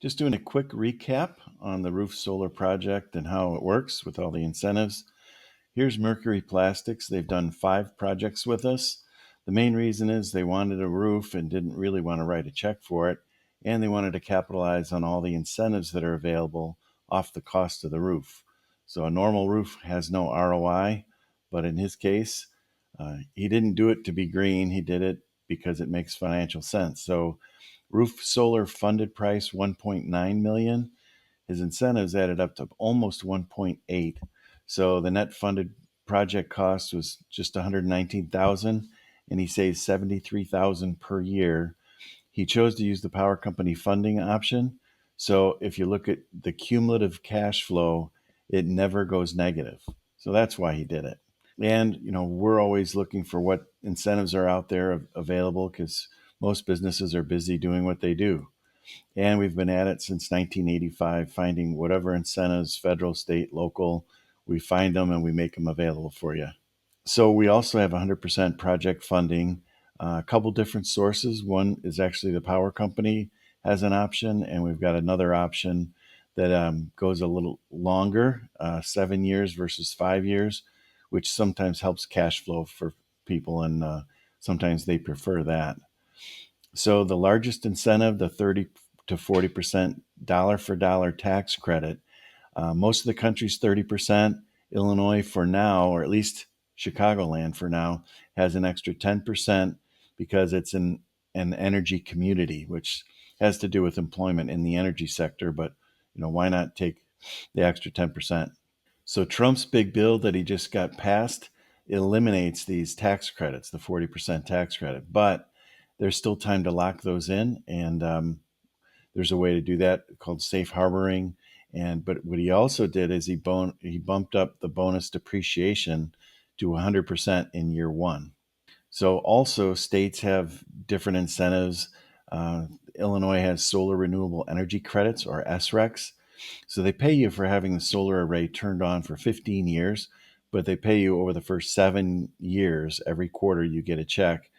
Just doing a quick recap on the roof solar project and how it works with all the incentives. Here's Mercury Plastics. They've done 5 projects with us. The main reason is they wanted a roof and didn't really want to write a check for it, and they wanted to capitalize on all the incentives that are available off the cost of the roof. So a normal roof has no ROI, but in his case, he didn't do it to be green. He did it because it makes financial sense. So roof solar funded price 1.9 million. His incentives added up to almost 1.8. So the net funded project cost was just 119,000, and he saves 73,000 per year. He chose to use the power company funding option. So if you look at the cumulative cash flow, it never goes negative. So that's why he did it. And we're always looking for what incentives are out there available, because most businesses are busy doing what they do. And we've been at it since 1985, finding whatever incentives, federal, state, local, we find them and we make them available for you. So we also have 100% project funding, a couple different sources. One is actually the power company has an option, and we've got another option that goes a little longer, 7 years versus 5 years, which sometimes helps cash flow for people, and sometimes they prefer that. So the largest incentive, the 30 to 40% dollar for dollar tax credit. Most of the country's 30%. Illinois for now, or at least Chicagoland for now, has an extra 10% because it's an energy community, which has to do with employment in the energy sector. But why not take the extra 10%? So Trump's big bill that he just got passed eliminates these tax credits, the 40% tax credit, but there's still time to lock those in, and there's a way to do that called safe harboring. But what he also did is he bumped up the bonus depreciation to 100% in year one. So also states have different incentives. Illinois has solar renewable energy credits, or SRECs. So they pay you for having the solar array turned on for 15 years, but they pay you over the first 7 years. Every quarter you get a check.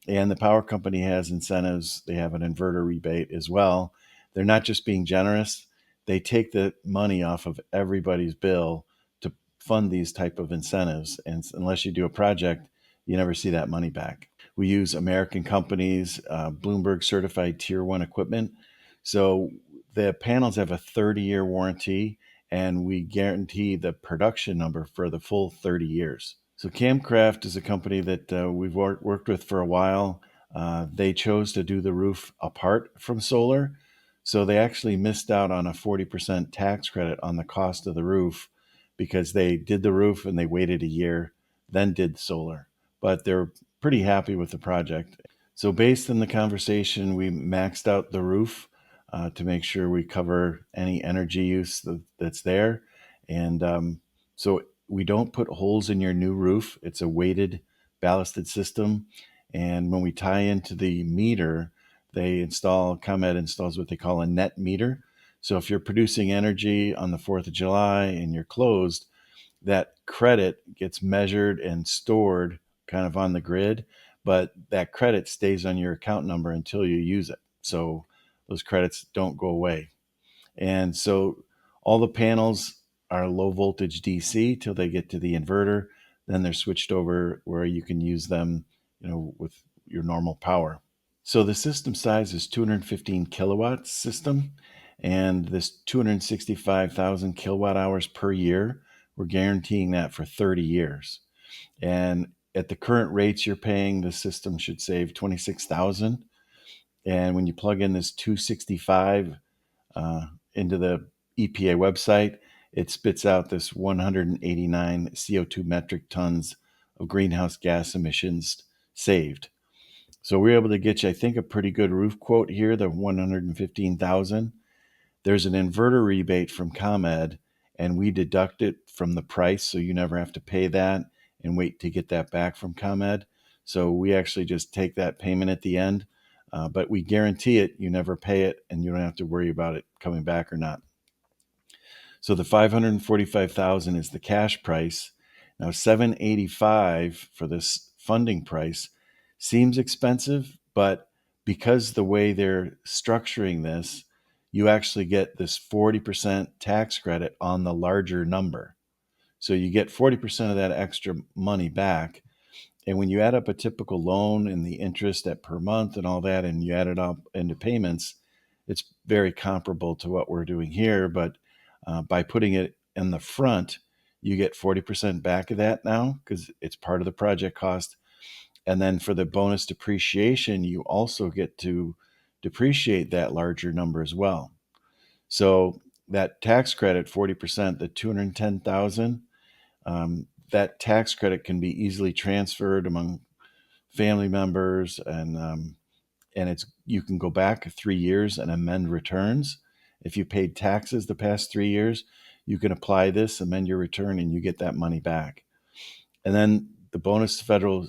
And the power company has incentives. They have an inverter rebate as well. They're not just being generous. They take the money off of everybody's bill to fund these type of incentives. And unless you do a project, you never see that money back. We use American companies, Bloomberg certified tier 1 equipment. So the panels have a 30-year warranty, and we guarantee the production number for the full 30 years. So Camcraft is a company that we've worked with for a while. They chose to do the roof apart from solar. So they actually missed out on a 40% tax credit on the cost of the roof, because they did the roof and they waited a year, then did solar. But they're pretty happy with the project. So based on the conversation, we maxed out the roof to make sure we cover any energy use that's there. And so we don't put holes in your new roof. It's a weighted ballasted system. And when we tie into the meter, ComEd installs what they call a net meter. So if you're producing energy on the 4th of July and you're closed, that credit gets measured and stored kind of on the grid, but that credit stays on your account number until you use it. So those credits don't go away. And so all the panels are low voltage DC till they get to the inverter. Then they're switched over where you can use them, with your normal power. So the system size is 215 kilowatts system, and this 265,000 kilowatt hours per year, we're guaranteeing that for 30 years. And at the current rates you're paying, the system should save 26,000. And when you plug in this 265 into the EPA website, it spits out this 189 CO2 metric tons of greenhouse gas emissions saved. So we're able to get you, I think, a pretty good roof quote here, the 115,000. There's an inverter rebate from ComEd, and we deduct it from the price, so you never have to pay that and wait to get that back from ComEd. So we actually just take that payment at the end, but we guarantee it. You never pay it, and you don't have to worry about it coming back or not. So the 545,000 is the cash price. Now 785 for this funding price seems expensive, but because the way they're structuring this, you actually get this 40% tax credit on the larger number. So you get 40% of that extra money back. And when you add up a typical loan and the interest at per month and all that, and you add it up into payments, it's very comparable to what we're doing here. But by putting it in the front, you get 40% back of that now because it's part of the project cost. And then for the bonus depreciation, you also get to depreciate that larger number as well. So that tax credit, 40%, the 210,000, that tax credit can be easily transferred among family members, and it's you can go back 3 years and amend returns. If you paid taxes the past 3 years, you can apply this, amend your return, and you get that money back. And then the bonus federal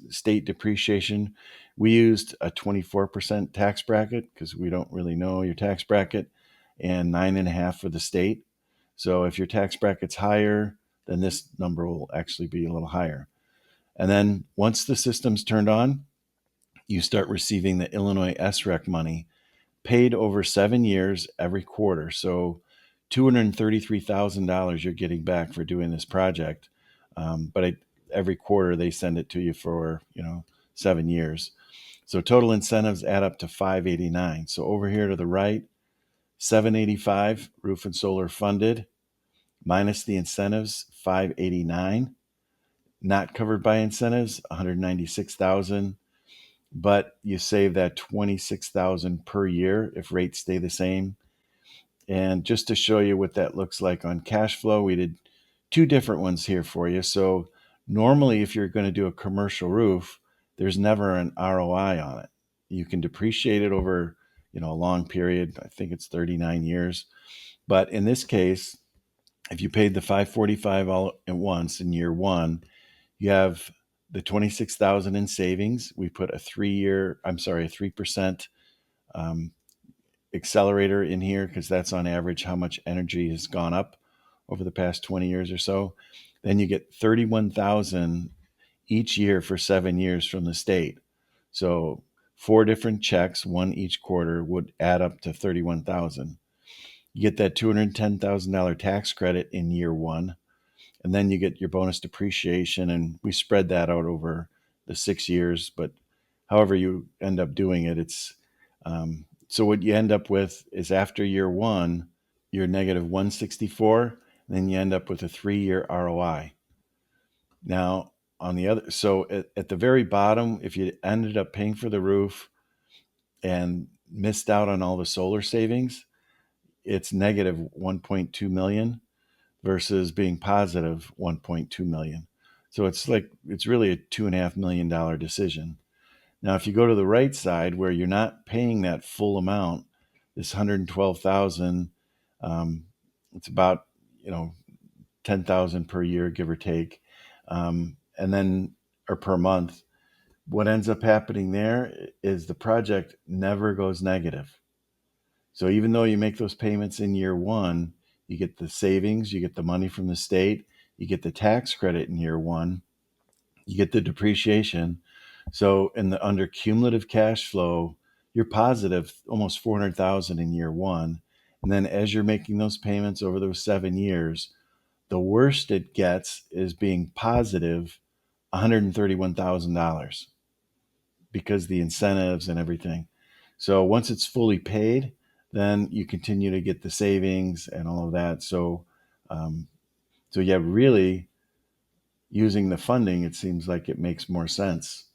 state depreciation, we used a 24% tax bracket because we don't really know your tax bracket, and 9.5 for the state. So if your tax bracket's higher, then this number will actually be a little higher. And then once the system's turned on, you start receiving the Illinois SREC money paid over 7 years every quarter. So $233,000 you're getting back for doing this project. But every quarter they send it to you for 7 years. So total incentives add up to 589. So over here to the right, 785 roof and solar funded minus the incentives, 589. Not covered by incentives, 196,000. But you save that 26,000 per year if rates stay the same. And just to show you what that looks like on cash flow, we did two different ones here for you. So normally if you're going to do a commercial roof, there's never an ROI on it. You can depreciate it over, a long period. I think it's 39 years. But in this case, if you paid the 545 all at once in year one, you have the 26,000 in savings. We put a 3% accelerator in here because that's on average how much energy has gone up over the past 20 years or so. Then you get 31,000 each year for 7 years from the state. So 4 different checks, one each quarter, would add up to 31,000. You get that $210,000 tax credit in year one, and then you get your bonus depreciation, and we spread that out over the 6 years. But however you end up doing it, it's so what you end up with is after year one, you're negative 164, and then you end up with a 3-year ROI. Now, on the other, so at the very bottom, if you ended up paying for the roof and missed out on all the solar savings, it's negative 1.2 million versus being positive 1.2 million. So it's really a $2.5 million decision. Now, if you go to the right side where you're not paying that full amount, this 112,000, it's about 10,000 per year, give or take, and then or per month. What ends up happening there is the project never goes negative. So even though you make those payments in year one, you get the savings, you get the money from the state, you get the tax credit in year one, you get the depreciation. So under cumulative cash flow, you're positive almost 400,000 in year one. And then as you're making those payments over those 7 years, the worst it gets is being positive $131,000 because the incentives and everything. So once it's fully paid, then you continue to get the savings and all of that. So yeah, really using the funding, it seems like it makes more sense.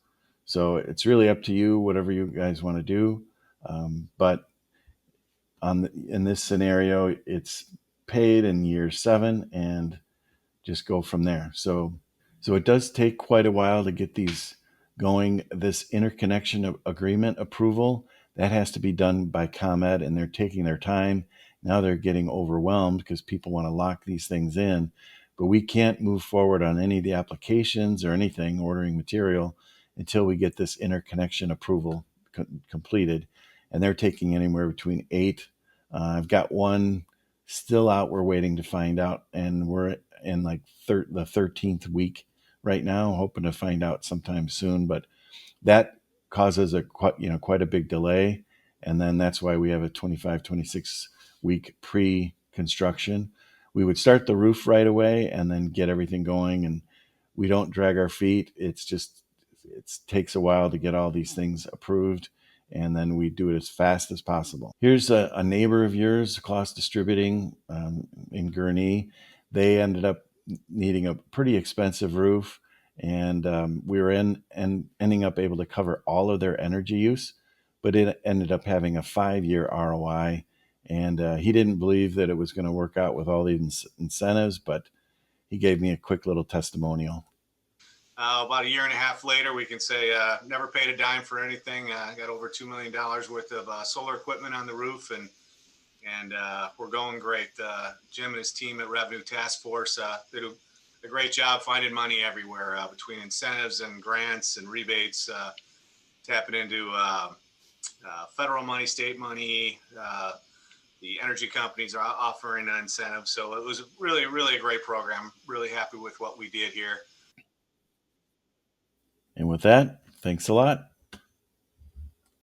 So it's really up to you, whatever you guys want to do. But in this scenario, it's paid in year 7 and just go from there. So it does take quite a while to get these going. This interconnection agreement approval, that has to be done by ComEd, and they're taking their time. Now they're getting overwhelmed because people want to lock these things in. But we can't move forward on any of the applications or anything, ordering material, until we get this interconnection approval completed. And they're taking anywhere between 8. I've got one still out. We're waiting to find out. And we're in the 13th week right now, hoping to find out sometime soon. But that causes quite a big delay. And then that's why we have a 25, 26 week pre-construction. We would start the roof right away and then get everything going. And we don't drag our feet. It takes a while to get all these things approved. And then we do it as fast as possible. Here's a neighbor of yours, Klaus Distributing in Gurnee. They ended up needing a pretty expensive roof, and we were ending up able to cover all of their energy use, but it ended up having a 5-year ROI. And he didn't believe that it was going to work out with all the incentives, but he gave me a quick little testimonial. About a year and a half later, we can say never paid a dime for anything. Got over $2 million worth of solar equipment on the roof, and we're going great. Jim and his team at Revenue Task Force did a great job finding money everywhere between incentives and grants and rebates, tapping into federal money, state money. The energy companies are offering an incentive. So it was really, really a great program. Really happy with what we did here. And with that, thanks a lot.